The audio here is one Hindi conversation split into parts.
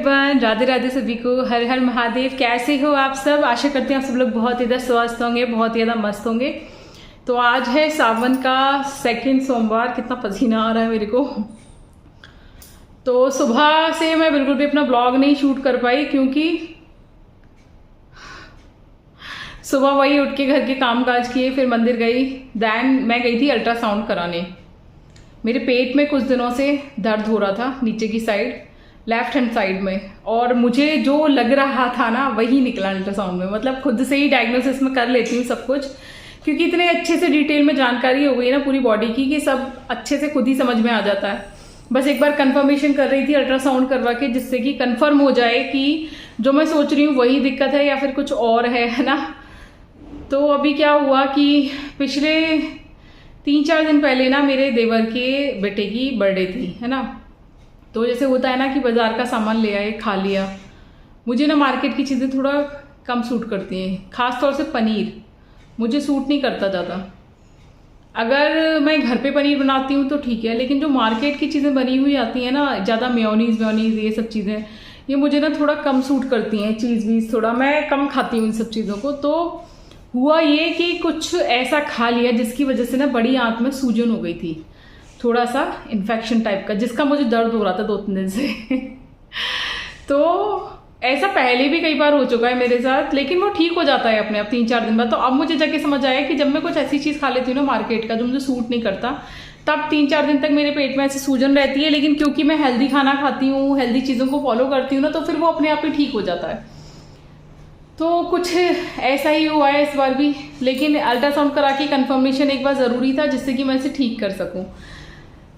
एवरीवन, राधे राधे सभी को, हर हर महादेव। कैसे हो आप सब? आशा करते हैं आप सब लोग बहुत ज़्यादा स्वस्थ होंगे, बहुत ज़्यादा मस्त होंगे। तो आज है सावन का सेकंड सोमवार। कितना पसीना आ रहा है मेरे को। तो सुबह से मैं बिल्कुल भी अपना ब्लॉग नहीं शूट कर पाई क्योंकि सुबह वही उठ के घर के कामकाज किए, फिर मंदिर गई, दैन मैं गई थी अल्ट्रासाउंड कराने। मेरे पेट में कुछ दिनों से दर्द हो रहा था, नीचे की साइड, लेफ्ट हैंड साइड में, और मुझे जो लग रहा था ना वही निकला अल्ट्रासाउंड में। मतलब खुद से ही डायग्नोसिस में कर लेती हूँ सब कुछ, क्योंकि इतने अच्छे से डिटेल में जानकारी हो गई ना पूरी बॉडी की कि सब अच्छे से खुद ही समझ में आ जाता है। बस एक बार कंफर्मेशन कर रही थी अल्ट्रासाउंड करवा के, जिससे कि कंफर्म हो जाए कि जो मैं सोच रही हूँ वही दिक्कत है या फिर कुछ और है ना। तो अभी क्या हुआ कि पिछले 3-4 दिन पहले ना मेरे देवर के बेटे की बर्थडे थी, है ना। तो जैसे होता है ना कि बाजार का सामान ले आए, खा लिया। मुझे ना मार्केट की चीज़ें थोड़ा कम सूट करती हैं, खास तौर से पनीर मुझे सूट नहीं करता ज़्यादा। अगर मैं घर पे पनीर बनाती हूँ तो ठीक है, लेकिन जो मार्केट की चीज़ें बनी हुई आती हैं ना, ज़्यादा मेयोनीज ये सब चीज़ें, ये मुझे ना थोड़ा कम सूट करती हैं। चीज़ वीज़ थोड़ा मैं कम खाती हूँ इन सब चीज़ों को। तो हुआ ये कि कुछ ऐसा खा लिया जिसकी वजह से ना बड़ी आंत में सूजन हो गई थी, थोड़ा सा इन्फेक्शन टाइप का, जिसका मुझे दर्द हो रहा था 2-3 दिन से। तो ऐसा पहले भी कई बार हो चुका है मेरे साथ, लेकिन वो ठीक हो जाता है अपने आप 3-4 दिन बाद। तो अब मुझे जाके समझ आया कि जब मैं कुछ ऐसी चीज़ खा लेती हूँ ना मार्केट का जो मुझे सूट नहीं करता, तब 3-4 दिन तक मेरे पेट में ऐसी सूजन रहती है। लेकिन क्योंकि मैं हेल्दी खाना खाती हूँ, हेल्दी चीज़ों को फॉलो करती हूँ ना, तो फिर वो अपने आप ही ठीक हो जाता है। तो कुछ ऐसा ही हुआ है इस बार भी, लेकिन अल्ट्रासाउंड करा के कंफर्मेशन एक बार ज़रूरी था, जिससे कि मैं इसे ठीक कर सकूं।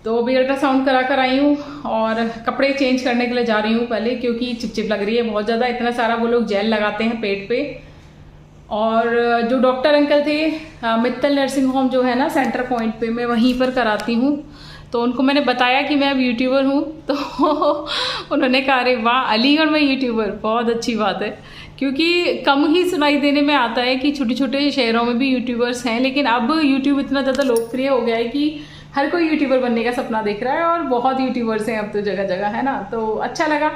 तो अभी अल्ट्रासाउंड करा कर आई हूँ और कपड़े चेंज करने के लिए जा रही हूँ पहले, क्योंकि चिपचिप लग रही है बहुत ज़्यादा। इतना सारा वो लोग जेल लगाते हैं पेट पे। और जो डॉक्टर अंकल थे मित्तल नर्सिंग होम जो है ना सेंटर पॉइंट पे, मैं वहीं पर कराती हूँ। तो उनको मैंने बताया कि मैं अब यूट्यूबर हूँ, तो उन्होंने कहा अरे वाह, अलीगढ़ में यूट्यूबर, बहुत अच्छी बात है। क्योंकि कम ही सुनाई देने में आता है कि छोटे छोटे शहरों में भी यूट्यूबर्स हैं, लेकिन अब यूट्यूब इतना ज़्यादा लोकप्रिय हो गया है कि हर कोई यूट्यूबर बनने का सपना देख रहा है, और बहुत यूट्यूबर्स हैं अब तो जगह जगह, है ना। तो अच्छा लगा,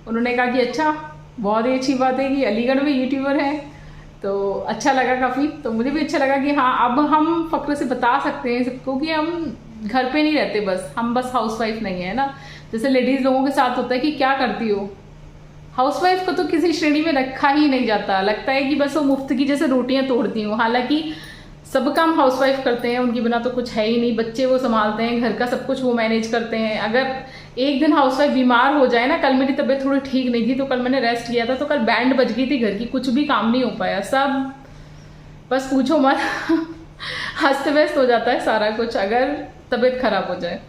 उन्होंने कहा कि अच्छा, बहुत ही अच्छी बात है कि अलीगढ़ में यूट्यूबर है, तो अच्छा लगा काफ़ी। तो मुझे भी अच्छा लगा कि हाँ, अब हम फक्र से बता सकते हैं सबको कि हम घर पे नहीं रहते, बस हम बस हाउसवाइफ नहीं है ना। जैसे लेडीज़ लोगों के साथ होता है कि क्या करती हो, हाउसवाइफ को तो किसी श्रेणी में रखा ही नहीं जाता, लगता है कि बस वो मुफ्त की जैसे रोटियां तोड़ती हूँ। हालांकि सब काम हाउसवाइफ करते हैं, उनके बिना तो कुछ है ही नहीं। बच्चे वो संभालते हैं, घर का सब कुछ वो मैनेज करते हैं। अगर एक दिन हाउसवाइफ बीमार हो जाए ना, कल मेरी तबीयत थोड़ी ठीक नहीं थी तो कल मैंने रेस्ट किया था, तो कल बैंड बज गई थी घर की, कुछ भी काम नहीं हो पाया, सब बस पूछो मत। अस्त व्यस्त हो जाता है सारा कुछ अगर तबीयत खराब हो जाए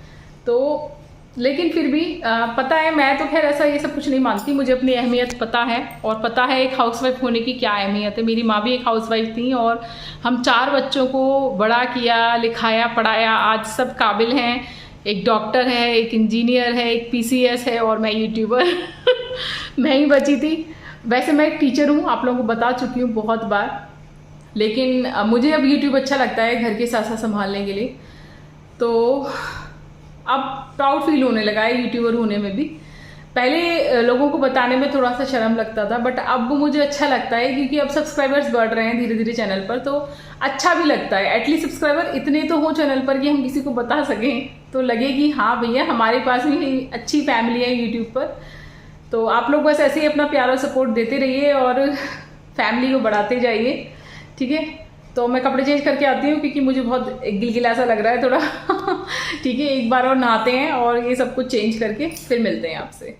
तो। लेकिन फिर भी पता है, मैं तो खैर ऐसा ये सब कुछ नहीं मानती, मुझे अपनी अहमियत पता है, और पता है एक हाउसवाइफ होने की क्या अहमियत है। मेरी माँ भी एक हाउसवाइफ थी, और हम 4 बच्चों को बड़ा किया, लिखाया, पढ़ाया, आज सब काबिल हैं। एक डॉक्टर है, एक इंजीनियर है, एक PCS है, और मैं यूट्यूबर। मैं ही बची थी। वैसे मैं एक टीचर हूँ, आप लोगों को बता चुकी हूँ बहुत बार, लेकिन मुझे अब यूट्यूब अच्छा लगता है घर के साथ साथ संभालने के लिए। तो अब प्राउड फील होने लगा है यूट्यूबर होने में भी। पहले लोगों को बताने में थोड़ा सा शर्म लगता था, बट अब मुझे अच्छा लगता है, क्योंकि अब सब्सक्राइबर्स बढ़ रहे हैं धीरे धीरे चैनल पर, तो अच्छा भी लगता है। एटलीस्ट सब्सक्राइबर इतने तो हो चैनल पर कि हम किसी को बता सकें, तो लगे कि हाँ भैया हमारे पास भी अच्छी फैमिली है यूट्यूब पर। तो आप लोग बस ऐसे ही अपना प्यार और सपोर्ट देते रहिए और फैमिली को बढ़ाते जाइए, ठीक है। तो मैं कपड़े चेंज करके आती हूँ, क्योंकि मुझे बहुत गिलगिला सा लग रहा है थोड़ा। ठीक है, एक बार और नहाते हैं और ये सब कुछ चेंज करके फिर मिलते हैं आपसे।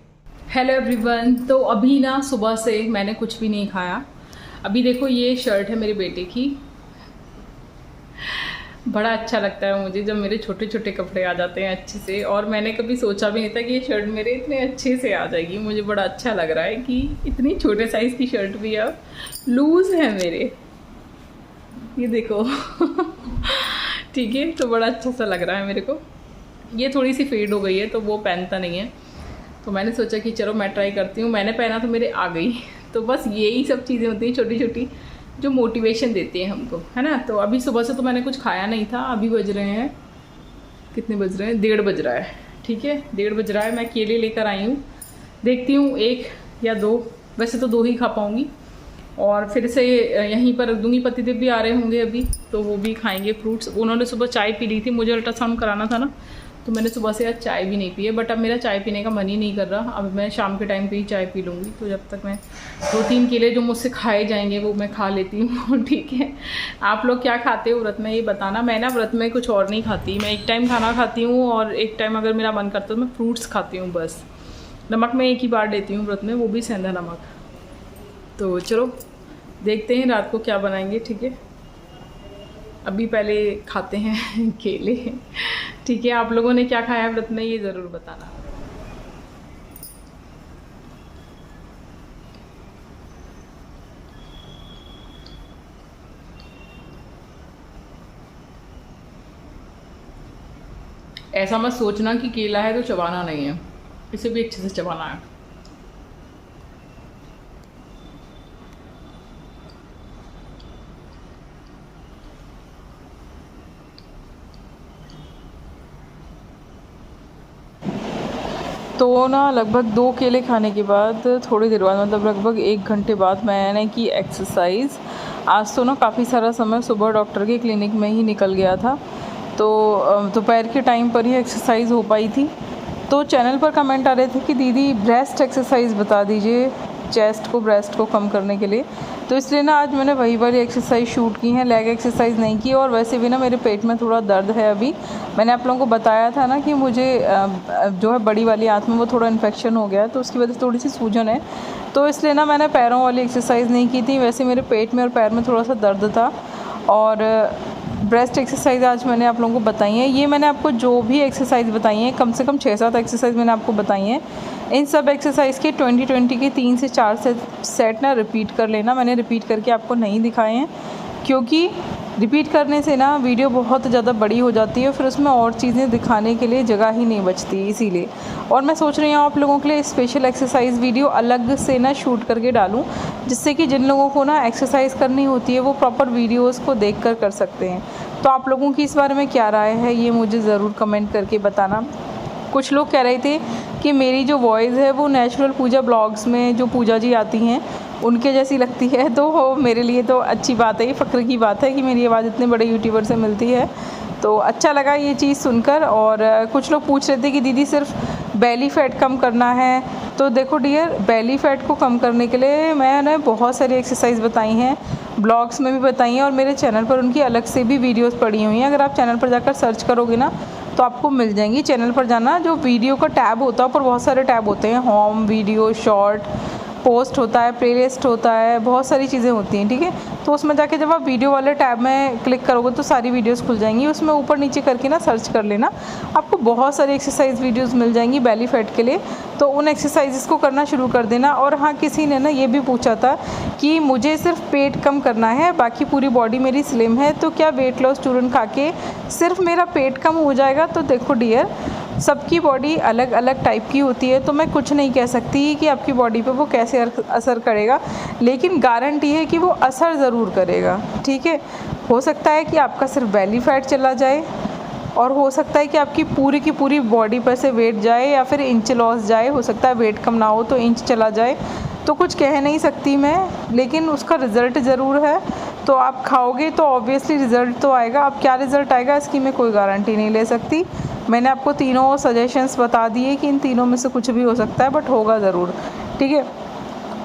हेलो एवरीवन, तो अभी ना सुबह से मैंने कुछ भी नहीं खाया। अभी देखो, ये शर्ट है मेरे बेटे की। बड़ा अच्छा लगता है मुझे जब मेरे छोटे छोटे कपड़े आ जाते हैं अच्छे से, और मैंने कभी सोचा भी नहीं था कि ये शर्ट मेरे इतने अच्छे से आ जाएगी। मुझे बड़ा अच्छा लग रहा है कि इतनी छोटे साइज़ की शर्ट भी अब लूज़ है मेरे, ये देखो। ठीक है, तो बड़ा अच्छा सा लग रहा है मेरे को। ये थोड़ी सी फेड हो गई है तो वो पहनता नहीं है, तो मैंने सोचा कि चलो मैं ट्राई करती हूँ। मैंने पहना तो मेरे आ गई। तो बस यही सब चीज़ें होती हैं छोटी छोटी जो मोटिवेशन देती हैं हमको, है ना। तो अभी सुबह से तो मैंने कुछ खाया नहीं था। अभी बज रहे हैं, कितने बज रहे हैं, 1:30 बज रहा है। ठीक है, 1:30 बज रहा है। मैं केले लेकर आई हूँ देखती हूँ 1 या 2, वैसे तो 2 ही खा पाऊँगी। और फिर से यहीं पर रख दूँगी। पतिदेव भी आ रहे होंगे अभी, तो वो भी खाएंगे फ्रूट्स। उन्होंने सुबह चाय पी ली थी, मुझे अल्ट्रासाउंड कराना था ना, तो मैंने सुबह से आज चाय भी नहीं पी है। बट अब मेरा चाय पीने का मन ही नहीं कर रहा। अब मैं शाम के टाइम पे ही चाय पी लूँगी। तो जब तक मैं 2-3 केले जो मुझसे खाए जाएंगे वो मैं खा लेती हूँ। ठीक है, आप लोग क्या खाते हो व्रत में ये बताना। मैं ना व्रत में कुछ और नहीं खाती। मैं एक टाइम खाना खाती हूँ और एक टाइम अगर मेरा मन करता है तो मैं फ्रूट्स खाती हूँ बस। नमक मैं एक ही बार लेती हूँ व्रत में, वो भी सेंधा नमक। तो चलो देखते हैं रात को क्या बनाएंगे। ठीक है, अभी पहले खाते हैं केले। ठीक है, आप लोगों ने क्या खाया व्रत में ये ज़रूर बताना। ऐसा मत सोचना कि केला है तो चबाना नहीं है, इसे भी अच्छे से चबाना है। तो ना लगभग 2 केले खाने के बाद थोड़ी देर बाद, मतलब लगभग 1 घंटे बाद मैंने की एक्सरसाइज। आज तो ना काफ़ी सारा समय सुबह डॉक्टर के क्लिनिक में ही निकल गया था, तो दोपहर के टाइम पर ही एक्सरसाइज हो पाई थी। तो चैनल पर कमेंट आ रहे थे कि दीदी ब्रेस्ट एक्सरसाइज बता दीजिए, चेस्ट को, ब्रेस्ट को कम करने के लिए। तो इसलिए ना आज मैंने वही वाली एक्सरसाइज शूट की है, लेग एक्सरसाइज नहीं की। और वैसे भी ना मेरे पेट में थोड़ा दर्द है अभी। मैंने आप लोगों को बताया था ना कि मुझे जो है बड़ी वाली आंत में वो थोड़ा इन्फेक्शन हो गया है, तो उसकी वजह से थोड़ी सी सूजन है। तो इसलिए ना मैंने पैरों वाली एक्सरसाइज नहीं की थी। वैसे मेरे पेट में और पैर में थोड़ा सा दर्द था। और ब्रेस्ट एक्सरसाइज आज मैंने आप लोगों को बताई हैं। ये मैंने आपको जो भी एक्सरसाइज बताई हैं, कम से कम 6-7 एक्सरसाइज मैंने आपको बताई हैं। इन सब एक्सरसाइज के 20-20 के 3 से 4 सेट ना रिपीट कर लेना। मैंने रिपीट करके आपको नहीं दिखाए हैं, क्योंकि रिपीट करने से ना वीडियो बहुत ज़्यादा बड़ी हो जाती है, फिर उसमें और चीज़ें दिखाने के लिए जगह ही नहीं बचती, इसीलिए। और मैं सोच रही हूँ आप लोगों के लिए स्पेशल एक्सरसाइज वीडियो अलग से ना शूट करके डालूँ, जिससे कि जिन लोगों को ना एक्सरसाइज करनी होती है वो प्रॉपर वीडियोज़ को देख कर सकते हैं। तो आप लोगों की इस बारे में क्या राय है ये मुझे ज़रूर कमेंट करके बताना। कुछ लोग कह रहे थे कि मेरी जो वॉइस है वो नेचुरल पूजा ब्लॉग्स में जो पूजा जी आती हैं उनके जैसी लगती है, तो मेरे लिए तो अच्छी बात है, ये फ़ख्र की बात है कि मेरी आवाज़ इतने बड़े यूट्यूबर से मिलती है। तो अच्छा लगा ये चीज़ सुनकर। और कुछ लोग पूछ रहे थे कि दीदी सिर्फ बेली फ़ैट कम करना है। तो देखो डियर, बेली फ़ैट को कम करने के लिए मैंने बहुत सारी एक्सरसाइज बताई हैं, ब्लॉग्स में भी बताई हैं, और मेरे चैनल पर उनकी अलग से भी वीडियोस पड़ी हुई हैं। अगर आप चैनल पर जाकर सर्च करोगे ना तो आपको मिल जाएंगी। चैनल पर जाना, जो वीडियो का टैब होता है, ऊपर बहुत सारे टैब होते हैं, होम, वीडियो, शॉर्ट, पोस्ट होता है, प्लेलिस्ट होता है, बहुत सारी चीज़ें होती हैं। ठीक है, तो उसमें जाके जब आप वीडियो वाले टैब में क्लिक करोगे तो सारी वीडियोस खुल जाएंगी। उसमें ऊपर नीचे करके ना सर्च कर लेना, आपको बहुत सारी एक्सरसाइज वीडियोस मिल जाएंगी बेली फैट के लिए। तो उन एक्सरसाइजेस को करना शुरू कर देना। और हाँ, किसी ने ना ये भी पूछा था कि मुझे सिर्फ पेट कम करना है, बाकी पूरी बॉडी मेरी स्लिम है, तो क्या वेट लॉस चूरन खा के सिर्फ मेरा पेट कम हो जाएगा? तो देखो डियर, सबकी बॉडी अलग अलग टाइप की होती है, तो मैं कुछ नहीं कह सकती कि आपकी बॉडी पे वो कैसे असर करेगा, लेकिन गारंटी है कि वो असर ज़रूर करेगा। ठीक है, हो सकता है कि आपका सिर्फ बेली फैट चला जाए, और हो सकता है कि आपकी पूरी की पूरी बॉडी पर से वेट जाए, या फिर इंच लॉस जाए। हो सकता है वेट कम ना हो तो इंच चला जाए, तो कुछ कह नहीं सकती मैं, लेकिन उसका रिज़ल्ट ज़रूर है। तो आप खाओगे तो ऑब्वियसली रिज़ल्ट तो आएगा। अब क्या रिज़ल्ट आएगा इसकी मैं कोई गारंटी नहीं ले सकती। मैंने आपको तीनों सजेशंस बता दिए कि इन तीनों में से कुछ भी हो सकता है, बट होगा ज़रूर। ठीक है,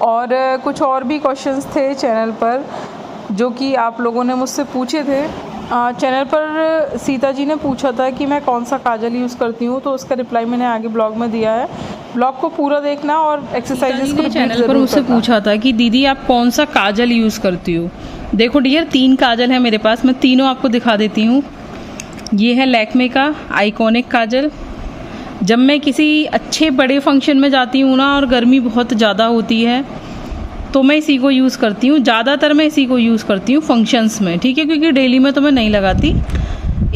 और कुछ और भी क्वेश्चंस थे चैनल पर जो कि आप लोगों ने मुझसे पूछे थे। चैनल पर सीता जी ने पूछा था कि मैं कौन सा काजल यूज़ करती हूँ, तो उसका रिप्लाई मैंने आगे ब्लॉग में दिया है। ब्लॉग को पूरा देखना और एक्सरसाइजेस को चैनल पर मुझसे पूछा था कि दीदी आप कौन सा काजल यूज़ करती हो। देखो डियर, 3 काजल है मेरे पास, मैं तीनों आपको दिखा देती हूँ। ये है लैक्मे का आइकॉनिक काजल। जब मैं किसी अच्छे बड़े फंक्शन में जाती हूँ ना और गर्मी बहुत ज़्यादा होती है तो मैं इसी को यूज़ करती हूँ, ज़्यादातर मैं इसी को यूज़ करती हूँ फंक्शंस में। ठीक है, क्योंकि डेली में तो मैं नहीं लगाती।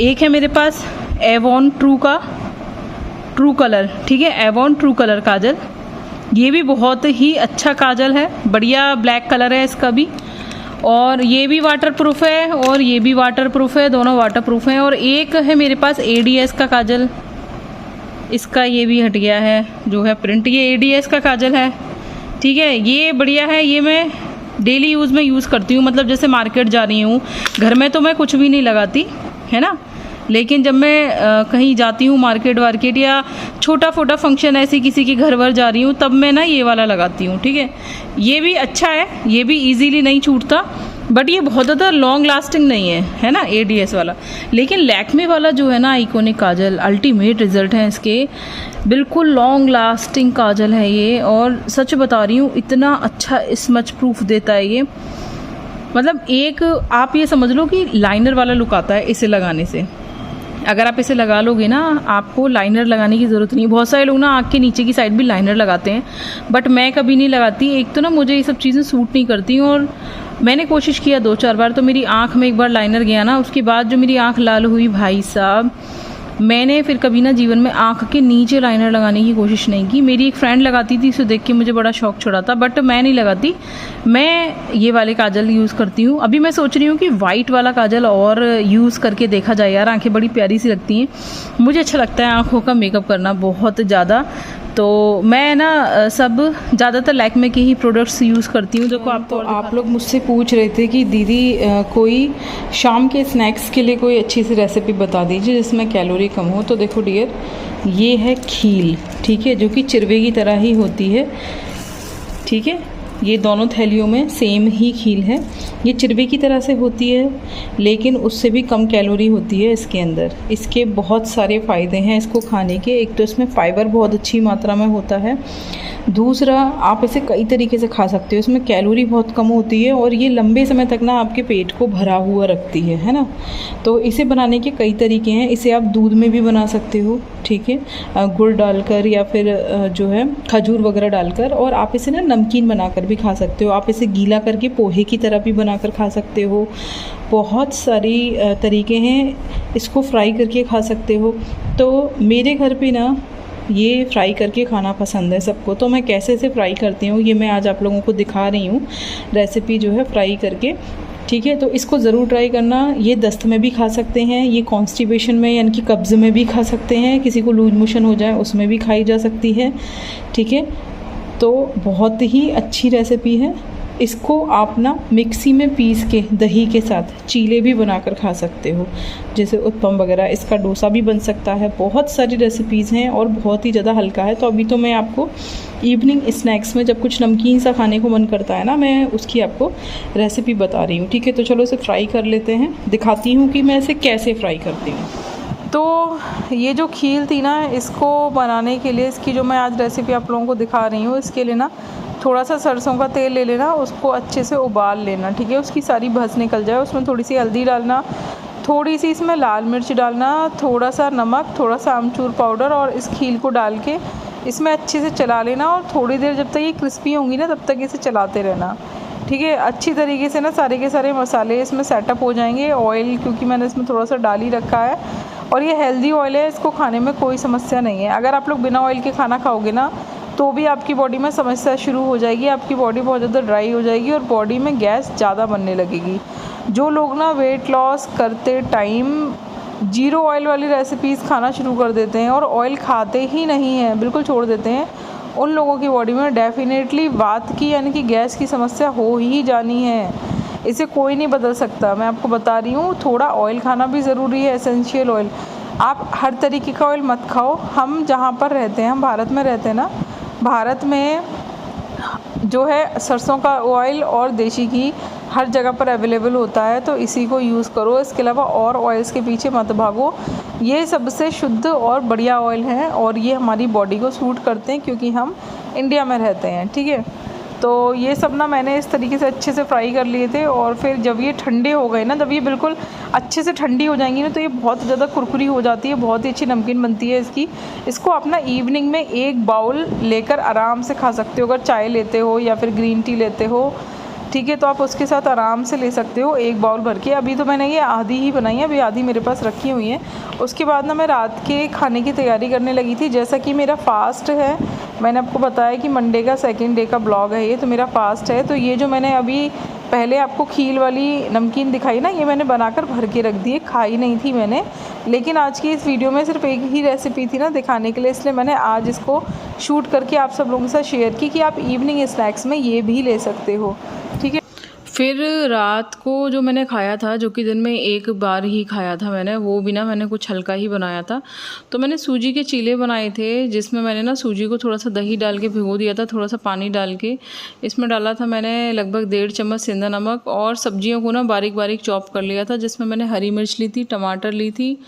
एक है मेरे पास एवॉन ट्रू का ट्रू कलर। ठीक है, एवॉन ट्रू कलर काजल, ये भी बहुत ही अच्छा काजल है, बढ़िया ब्लैक कलर है इसका भी, और ये भी वाटर प्रूफ है और ये भी वाटर प्रूफ है, दोनों वाटर प्रूफ हैं। और एक है मेरे पास ADS का काजल, इसका ये भी हट गया है जो है प्रिंट। ये ADS का काजल है, ठीक है, ये बढ़िया है। ये मैं डेली यूज़ में यूज़ करती हूँ, मतलब जैसे मार्केट जा रही हूँ, घर में तो मैं कुछ भी नहीं लगाती है ना, लेकिन जब मैं कहीं जाती हूँ मार्केट वार्केट या छोटा फोटा फंक्शन ऐसे किसी के घर वर जा रही हूँ, तब मैं ना ये वाला लगाती हूँ, ठीक है। ये भी अच्छा है, ये भी इजीली नहीं छूटता, बट ये बहुत ज़्यादा लॉन्ग लास्टिंग नहीं है ना ADS वाला। लेकिन लैक्मे वाला जो है ना आइकॉनिक काजल, अल्टीमेट रिजल्ट है इसके, बिल्कुल लॉन्ग लास्टिंग काजल है ये। और सच बता रही हूँ, इतना अच्छा स्मच प्रूफ देता है ये, मतलब एक आप ये समझ लो कि लाइनर वाला लुक आता है इसे लगाने से। अगर आप इसे लगा लोगे ना, आपको लाइनर लगाने की ज़रूरत नहीं। बहुत सारे लोग ना आँख के नीचे की साइड भी लाइनर लगाते हैं, बट मैं कभी नहीं लगाती। एक तो ना मुझे ये सब चीज़ें सूट नहीं करती, और मैंने कोशिश किया 2-4 बार, तो मेरी आँख में एक बार लाइनर गया ना, उसके बाद जो मेरी आँख लाल हुई भाई साहब, मैंने फिर कभी ना जीवन में आँख के नीचे लाइनर लगाने की कोशिश नहीं की। मेरी एक फ्रेंड लगाती थी, उसे देख के मुझे बड़ा शौक चढ़ा था, बट मैं नहीं लगाती। मैं ये वाले काजल यूज़ करती हूँ। अभी मैं सोच रही हूँ कि वाइट वाला काजल और यूज़ करके देखा जाए यार, आंखें बड़ी प्यारी सी लगती हैं। मुझे अच्छा लगता है आँखों का मेकअप करना बहुत ज़्यादा, तो मैं ना सब ज़्यादातर लैक्मे के ही प्रोडक्ट्स यूज़ करती हूँ। देखो आप लोग मुझसे पूछ रहे थे कि दीदी कोई शाम के स्नैक्स के लिए कोई अच्छी सी रेसिपी बता दीजिए जिसमें कैलोरी कम हो। तो देखो डियर, ये है खील, ठीक है, जो कि चिरवे की तरह ही होती है, ठीक है। ये दोनों थैलियों में सेम ही खील है। ये चिरवे की तरह से होती है, लेकिन उससे भी कम कैलोरी होती है इसके अंदर। इसके बहुत सारे फ़ायदे हैं इसको खाने के। एक तो इसमें फ़ाइबर बहुत अच्छी मात्रा में होता है, दूसरा आप इसे कई तरीके से खा सकते हो, इसमें कैलोरी बहुत कम होती है, और ये लंबे समय तक ना आपके पेट को भरा हुआ रखती है ना। तो इसे बनाने के कई तरीके हैं। इसे आप दूध में भी बना सकते हो, ठीक है, गुड़ डालकर या फिर जो है खजूर वगैरह डालकर, और आप इसे ना नमकीन बनाकर भी खा सकते हो। आप इसे गीला करके पोहे की तरह भी बनाकर खा सकते हो। बहुत सारी तरीके हैं, इसको फ्राई करके खा सकते हो। तो मेरे घर पे ना ये फ्राई करके खाना पसंद है सबको, तो मैं कैसे से फ्राई करती हूँ ये मैं आज आप लोगों को दिखा रही हूँ, रेसिपी जो है फ्राई करके, ठीक है। तो इसको ज़रूर ट्राई करना। ये दस्त में भी खा सकते हैं, ये कॉन्स्टिपेशन में यानी कि कब्ज़ में भी खा सकते हैं, किसी को लूज मोशन हो जाए उसमें भी खाई जा सकती है, ठीक है। तो बहुत ही अच्छी रेसिपी है। इसको आप ना मिक्सी में पीस के दही के साथ चीले भी बनाकर खा सकते हो, जैसे उत्पम वगैरह। इसका डोसा भी बन सकता है। बहुत सारी रेसिपीज़ हैं और बहुत ही ज़्यादा हल्का है। तो अभी तो मैं आपको इवनिंग स्नैक्स में जब कुछ नमकीन सा खाने को मन करता है ना, मैं उसकी आपको रेसिपी बता रही हूँ, ठीक है। तो चलो इसे फ्राई कर लेते हैं, दिखाती हूँ कि मैं इसे कैसे फ्राई करती हूँ। तो ये जो खील थी ना, इसको बनाने के लिए, इसकी जो मैं आज रेसिपी आप लोगों को दिखा रही हूँ, इसके लिए ना थोड़ा सा सरसों का तेल ले लेना, उसको अच्छे से उबाल लेना, ठीक है। उसकी सारी भस निकल जाए। उसमें थोड़ी सी हल्दी डालना, थोड़ी सी इसमें लाल मिर्च डालना, थोड़ा सा नमक, थोड़ा सा आमचूर पाउडर, और इस खील को डाल के इसमें अच्छे से चला लेना। और थोड़ी देर जब तक ये क्रिस्पी होंगी ना, तब तक इसे चलाते रहना, ठीक है। अच्छी तरीके से ना सारे के सारे मसाले इसमें सेटअप हो जाएंगे। ऑयल क्योंकि मैंने इसमें थोड़ा सा डाल ही रखा है, और ये हेल्दी ऑयल है, इसको खाने में कोई समस्या नहीं है। अगर आप लोग बिना ऑयल के खाना खाओगे ना, तो भी आपकी बॉडी में समस्या शुरू हो जाएगी, आपकी बॉडी बहुत ज़्यादा ड्राई हो जाएगी और बॉडी में गैस ज़्यादा बनने लगेगी। जो लोग ना वेट लॉस करते टाइम जीरो ऑयल वाली रेसिपीज़ खाना शुरू कर देते हैं और ऑयल खाते ही नहीं हैं, बिल्कुल छोड़ देते हैं, उन लोगों की बॉडी में डेफिनेटली वात की यानी कि गैस की समस्या हो ही जानी है। इसे कोई नहीं बदल सकता, मैं आपको बता रही हूँ। थोड़ा ऑयल खाना भी ज़रूरी है, एसेंशियल ऑयल। आप हर तरीके का ऑयल मत खाओ। हम जहाँ पर रहते हैं, हम भारत में रहते हैं ना, भारत में जो है सरसों का ऑयल और देशी घी हर जगह पर अवेलेबल होता है, तो इसी को यूज़ करो। इसके अलावा और ऑयल्स के पीछे मत भागो। ये सबसे शुद्ध और बढ़िया ऑयल हैं और ये हमारी बॉडी को सूट करते हैं क्योंकि हम इंडिया में रहते हैं, ठीक है। तो ये सब ना मैंने इस तरीके से अच्छे से फ्राई कर लिए थे, और फिर जब ये ठंडे हो गए ना, जब ये बिल्कुल अच्छे से ठंडी हो जाएंगी ना, तो ये बहुत ज़्यादा कुरकुरी हो जाती है, बहुत ही अच्छी नमकीन बनती है इसकी। इसको आप ना इवनिंग में एक बाउल लेकर आराम से खा सकते हो। अगर चाय लेते हो या फिर ग्रीन टी लेते हो, ठीक है, तो आप उसके साथ आराम से ले सकते हो एक बाउल भर के। अभी तो मैंने ये आधी ही बनाई है, अभी आधी मेरे पास रखी हुई है। उसके बाद ना मैं रात के खाने की तैयारी करने लगी थी। जैसा कि मेरा फास्ट है, मैंने आपको बताया कि मंडे का सेकंड डे का ब्लॉग है ये, तो मेरा फास्ट है। तो ये जो मैंने अभी पहले आपको खील वाली नमकीन दिखाई ना, ये मैंने बनाकर भर के रख दी है, खाई नहीं थी मैंने, लेकिन आज की इस वीडियो में सिर्फ एक ही रेसिपी थी ना दिखाने के लिए, इसलिए मैंने आज इसको शूट करके आप सब लोगों के साथ शेयर की कि आप इवनिंग स्नैक्स में ये भी ले सकते हो, ठीक है। फिर रात को जो मैंने खाया था, जो कि दिन में एक बार ही खाया था मैंने, वो भी ना मैंने कुछ हल्का ही बनाया था। तो मैंने सूजी के चीले बनाए थे, जिसमें मैंने ना सूजी को थोड़ा सा दही डाल के भिगो दिया था, थोड़ा सा पानी डाल के। इसमें डाला था मैंने लगभग 1.5 चम्मच सेंधा नमक, और सब्जियों को ना बारीक बारीक चॉप कर लिया था, जिसमें मैंने हरी मिर्च ली थी, टमाटर ली थी,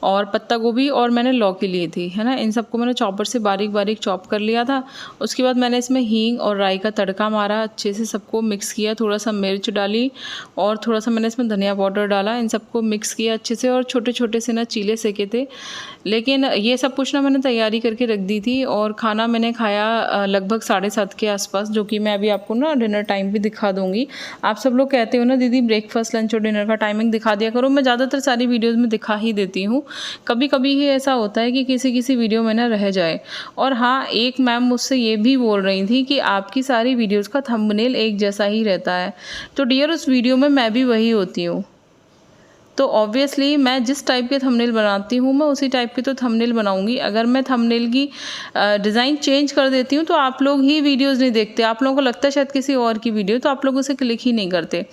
और पत्ता गोभी, और मैंने लौकी ली थी, है ना। इन सबको मैंने चॉपर से बारीक बारीक चॉप कर लिया था। उसके बाद मैंने इसमें हींग और राई का तड़का मारा, अच्छे से सबको मिक्स किया, थोड़ा सा मिर्च डाली और थोड़ा सा मैंने इसमें धनिया पाउडर डाला। इन सबको मिक्स किया अच्छे से, और छोटे छोटे से ना चीले सेके थे। लेकिन ये सब कुछ ना मैंने तैयारी करके रख दी थी, और खाना मैंने खाया लगभग 7:30 के आसपास, जो कि मैं अभी आपको ना डिनर टाइम भी दिखा दूंगी। आप सब लोग कहते हो ना दीदी ब्रेकफास्ट, लंच और डिनर का टाइमिंग दिखा दिया करो। मैं ज़्यादातर सारी वीडियोज़ में दिखा ही देती हूँ, कभी कभी ही ऐसा होता है कि किसी किसी वीडियो में ना रह जाए। और हाँ, एक मैम मुझसे ये भी बोल रही थी कि आपकी सारी वीडियोज़ का थंबनेल एक जैसा ही रहता है। तो डियर, उस वीडियो में मैं भी वही होती हूँ, तो ऑब्वियसली मैं जिस टाइप के थंबनेल बनाती हूँ मैं उसी टाइप के तो थंबनेल बनाऊंगी। अगर मैं थंबनेल की डिज़ाइन चेंज कर देती हूँ तो आप लोग ही वीडियोस नहीं देखते, आप लोगों को लगता है शायद किसी और की वीडियो, तो आप लोग उसे क्लिक ही नहीं करते।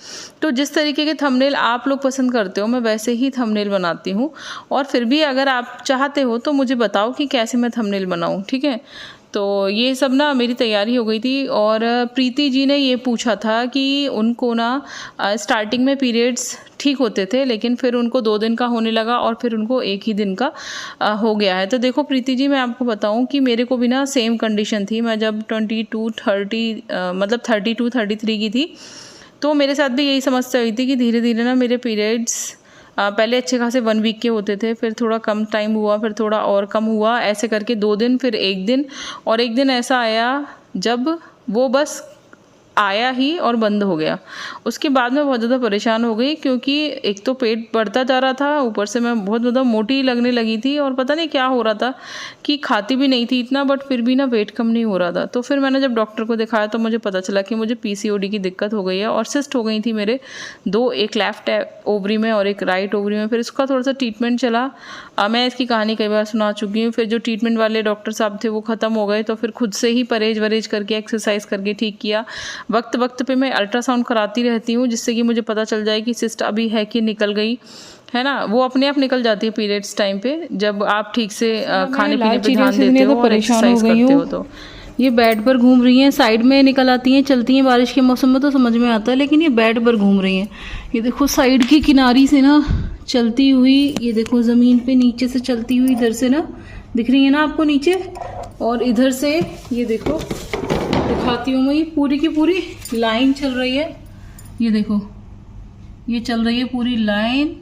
तो जिस तरीके के थंबनेल आप लोग पसंद करते हो मैं वैसे ही थंबनेल बनाती हूँ। और फिर भी अगर आप चाहते हो तो मुझे बताओ कि कैसे मैं थंबनेल बनाऊँ, ठीक है। तो ये सब ना मेरी तैयारी हो गई थी। और प्रीति जी ने ये पूछा था कि उनको ना स्टार्टिंग में पीरियड्स ठीक होते थे, लेकिन फिर उनको 2 दिन का होने लगा और फिर उनको 1 ही दिन का हो गया है। तो देखो प्रीति जी, मैं आपको बताऊं कि मेरे को भी ना सेम कंडीशन थी। मैं जब 32-33 की थी, तो मेरे साथ भी यही समस्या हुई थी कि धीरे धीरे ना मेरे पीरियड्स पहले अच्छे खासे 1 वीक के होते थे, फिर थोड़ा कम टाइम हुआ, फिर थोड़ा और कम हुआ, ऐसे करके 2 दिन, फिर 1 दिन, और एक दिन ऐसा आया जब वो बस आया ही और बंद हो गया। उसके बाद मैं बहुत ज़्यादा परेशान हो गई, क्योंकि एक तो पेट बढ़ता जा रहा था, ऊपर से मैं बहुत ज़्यादा मोटी लगने लगी थी, और पता नहीं क्या हो रहा था कि खाती भी नहीं थी इतना, बट फिर भी ना वेट कम नहीं हो रहा था। तो फिर मैंने जब डॉक्टर को दिखाया तो मुझे पता चला कि मुझे PCOD की दिक्कत हो गई है, और सिस्ट हो गई थी मेरे 2, एक लेफ्ट ओवरी में और एक राइट ओवरी में। फिर इसका थोड़ा सा ट्रीटमेंट चला, मैं इसकी कहानी कई बार सुना चुकी हूँ। फिर जो ट्रीटमेंट वाले डॉक्टर साहब थे वो ख़त्म हो गए, तो फिर खुद से ही परहेज वरहेज करके एक्सरसाइज करके ठीक किया। वक्त वक्त पे मैं अल्ट्रासाउंड कराती रहती हूँ, जिससे कि मुझे पता चल जाए कि सिस्ट अभी है कि निकल गई है ना। वो अपने आप निकल जाती है पीरियड्स टाइम पे, जब आप ठीक से खाने पीने पे ध्यान देते हो और एक्सरसाइज करते हो। तो ये बेड पर घूम रही हैं, साइड में निकल आती हैं, चलती हैं बारिश के मौसम में तो समझ में आता है, लेकिन ये बेड पर घूम रही हैं। ये देखो साइड की किनारी से ना चलती हुई, ये देखो ज़मीन पे नीचे से चलती हुई, इधर से ना दिख रही है ना आपको नीचे, और इधर से ये देखो दिखाती हूँ मैं, ये पूरी की पूरी लाइन चल रही है। ये देखो ये चल रही है पूरी लाइन,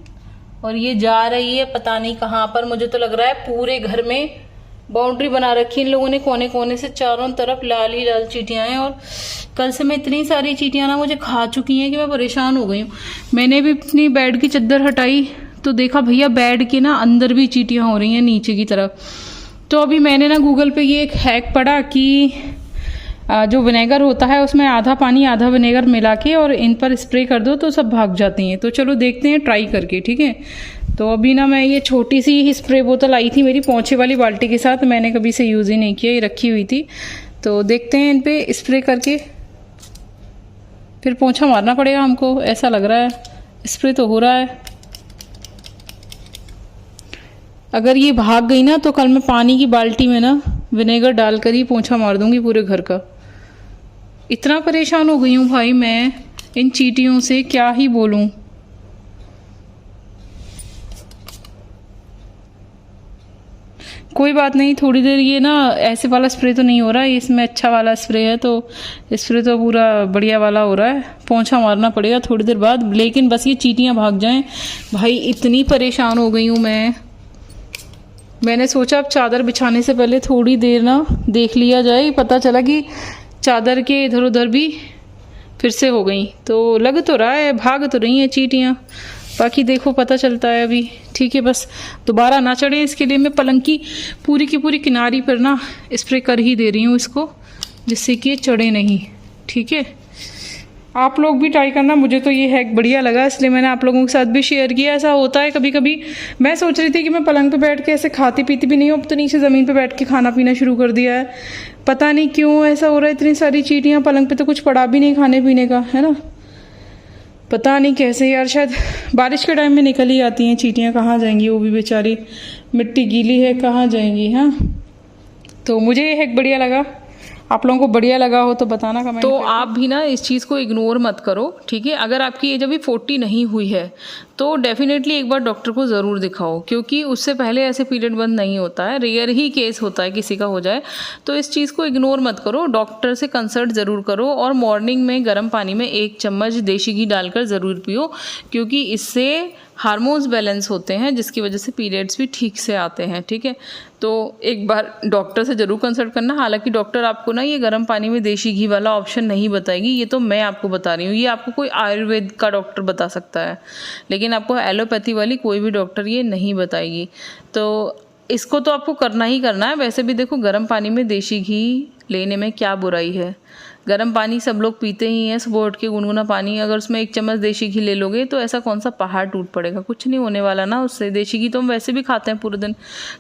और ये जा रही है पता नहीं कहाँ पर। मुझे तो लग रहा है पूरे घर में बाउंड्री बना रखी है इन लोगों ने, कोने कोने से चारों तरफ लाल ही लाल चींटियां हैं। और कल से मैं इतनी सारी चींटियां ना मुझे खा चुकी हैं कि मैं परेशान हो गई हूँ। मैंने भी अपनी बेड की चद्दर हटाई तो देखा भैया बेड के ना अंदर भी चींटियां हो रही हैं नीचे की तरफ। तो अभी मैंने ना गूगल पे ये एक हैक पढ़ा कि जो विनेगर होता है उसमें आधा पानी आधा विनेगर मिला के और इन पर स्प्रे कर दो तो सब भाग जाती हैं। तो चलो देखते हैं ट्राई करके, ठीक है। तो अभी ना मैं ये छोटी सी ही स्प्रे बोतल आई थी मेरी पोंछे वाली बाल्टी के साथ, मैंने कभी इसे यूज़ ही नहीं किया, ये रखी हुई थी। तो देखते हैं इन पे स्प्रे करके, फिर पोंछा मारना पड़ेगा हमको, ऐसा लग रहा है। स्प्रे तो हो रहा है, अगर ये भाग गई ना तो कल मैं पानी की बाल्टी में ना विनेगर डालकर ही पोंछा मार दूंगी पूरे घर का। इतना परेशान हो गई हूँ भाई मैं इन चींटियों से, क्या ही बोलूं। कोई बात नहीं, थोड़ी देर ये ना ऐसे वाला स्प्रे तो नहीं हो रहा है, इसमें अच्छा वाला स्प्रे है, तो स्प्रे तो पूरा बढ़िया वाला हो रहा है। पोंछा मारना पड़ेगा थोड़ी देर बाद, लेकिन बस ये चींटियां भाग जाएं। भाई इतनी परेशान हो गई हूँ मैंने सोचा अब चादर बिछाने से पहले थोड़ी देर ना देख लिया जाए। पता चला कि चादर के इधर उधर भी फिर से हो गई, तो लग तो रहा है भाग तो रही हैं चींटियाँ, बाकी देखो पता चलता है अभी, ठीक है। बस दोबारा ना चढ़े इसके लिए मैं पलंग की पूरी किनारी पर ना स्प्रे कर ही दे रही हूँ इसको, जिससे कि ये चढ़े नहीं। ठीक है, आप लोग भी ट्राई करना। मुझे तो ये हैक बढ़िया लगा, इसलिए मैंने आप लोगों के साथ भी शेयर किया। ऐसा होता है कभी कभी, मैं सोच रही थी कि मैं पलंग पे बैठ के ऐसे खाती पीती भी नहीं हूँ, अब तो नीचे ज़मीन पे बैठ के खाना पीना शुरू कर दिया है। पता नहीं क्यों ऐसा हो रहा है, इतनी सारी चींटियाँ, पलंग पे तो कुछ पड़ा भी नहीं खाने पीने का, है ना। पता नहीं कैसे यार, शायद बारिश के टाइम में निकल ही आती हैं चींटियाँ। कहाँ जाएंगी वो भी बेचारी, मिट्टी गीली है, कहाँ जाएंगी। हाँ, तो मुझे ये हैक बढ़िया लगा। आप लोगों को बढ़िया लगा हो तो बताना कमेंट। तो आप भी ना इस चीज़ को इग्नोर मत करो, ठीक है। अगर आपकी एज अभी 40 नहीं हुई है तो डेफिनेटली एक बार डॉक्टर को ज़रूर दिखाओ, क्योंकि उससे पहले ऐसे पीरियड बंद नहीं होता है, रेयर ही केस होता है किसी का हो जाए। तो इस चीज़ को इग्नोर मत करो, डॉक्टर से कंसल्ट ज़रूर करो, और मॉर्निंग में गर्म पानी में 1 चम्मच देसी घी डालकर ज़रूर पियो, क्योंकि इससे हार्मोन्स बैलेंस होते हैं, जिसकी वजह से पीरियड्स भी ठीक से आते हैं। ठीक है, तो एक बार डॉक्टर से ज़रूर कंसल्ट करना। हालांकि डॉक्टर आपको ना ये गर्म पानी में देसी घी वाला ऑप्शन नहीं बताएगी, ये तो मैं आपको बता रही हूँ, ये आपको कोई आयुर्वेद का डॉक्टर बता सकता है, लेकिन आपको एलोपैथी वाली कोई भी डॉक्टर ये नहीं बताएगी। तो इसको तो आपको करना ही करना है। वैसे भी देखो, गर्म पानी में देसी घी लेने में क्या बुराई है। गर्म पानी सब लोग पीते ही हैं, सुबह उठ के गुनगुना पानी, अगर उसमें 1 चम्मच देसी घी ले लोगे तो ऐसा कौन सा पहाड़ टूट पड़ेगा, कुछ नहीं होने वाला ना उससे। देसी घी तो हम वैसे भी खाते हैं पूरे दिन,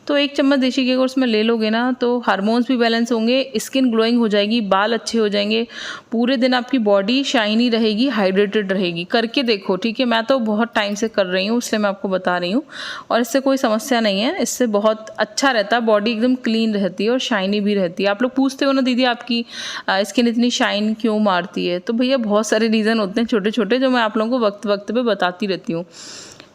तो 1 चम्मच देसी घी अगर उसमें ले लोगे ना तो हार्मोन्स भी बैलेंस होंगे, स्किन ग्लोइंग हो जाएगी, बाल अच्छे हो जाएंगे, पूरे दिन आपकी बॉडी शाइनी रहेगी, हाइड्रेटेड रहेगी। करके देखो, ठीक है। मैं तो बहुत टाइम से कर रही हूँ, इसलिए मैं आपको बता रही हूँ, और इससे कोई समस्या नहीं है, इससे बहुत अच्छा रहता है, बॉडी एकदम क्लीन रहती है और शाइनी भी रहती है। आप लोग पूछते हो ना, दीदी आपकी स्किन इतनी शाइन क्यों मारती है, तो भैया बहुत सारे रीज़न होते हैं छोटे छोटे, जो मैं आप लोगों को वक्त वक्त पे बताती रहती हूँ।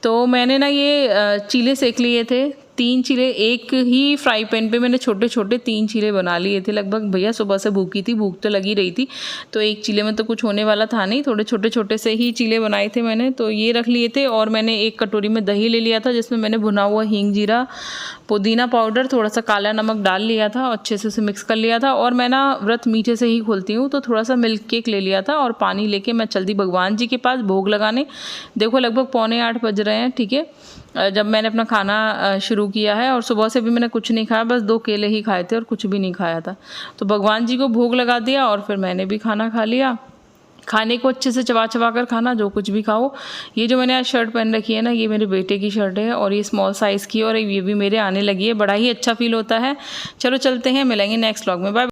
तो मैंने ना ये चीले सेक लिए थे, 3 चीले, एक ही फ्राई पैन पे मैंने छोटे छोटे 3 चीले बना लिए थे। लगभग भैया सुबह से भूखी थी, भूख तो लगी रही थी, तो एक चीले में तो कुछ होने वाला था नहीं, थोड़े छोटे छोटे से ही चीले बनाए थे मैंने। तो ये रख लिए थे, और मैंने 1 कटोरी में दही ले लिया था, जिसमें मैंने भुना हुआ हींग, जीरा, पुदीना पाउडर, थोड़ा सा काला नमक डाल लिया था, अच्छे से उसे मिक्स कर लिया था। और मैं ना व्रत मीठे से ही खोलती हूँ, तो थोड़ा सा मिल्क केक ले लिया था, और पानी लेके मैं चल दी भगवान जी के पास भोग लगाने। देखो लगभग 7:45 बज रहे हैं, ठीक है, जब मैंने अपना खाना शुरू किया है। और सुबह से भी मैंने कुछ नहीं खाया, बस 2 केले ही खाए थे और कुछ भी नहीं खाया था। तो भगवान जी को भोग लगा दिया, और फिर मैंने भी खाना खा लिया। खाने को अच्छे से चबा चबा कर खाना, जो कुछ भी खाओ। ये जो मैंने आज शर्ट पहन रखी है ना, ये मेरे बेटे की शर्ट है, और ये स्मॉल साइज़ की, और ये भी मेरे आने लगी है, बड़ा ही अच्छा फील होता है। चलो चलते हैं, मिलेंगे नेक्स्ट व्लॉग में, बाय।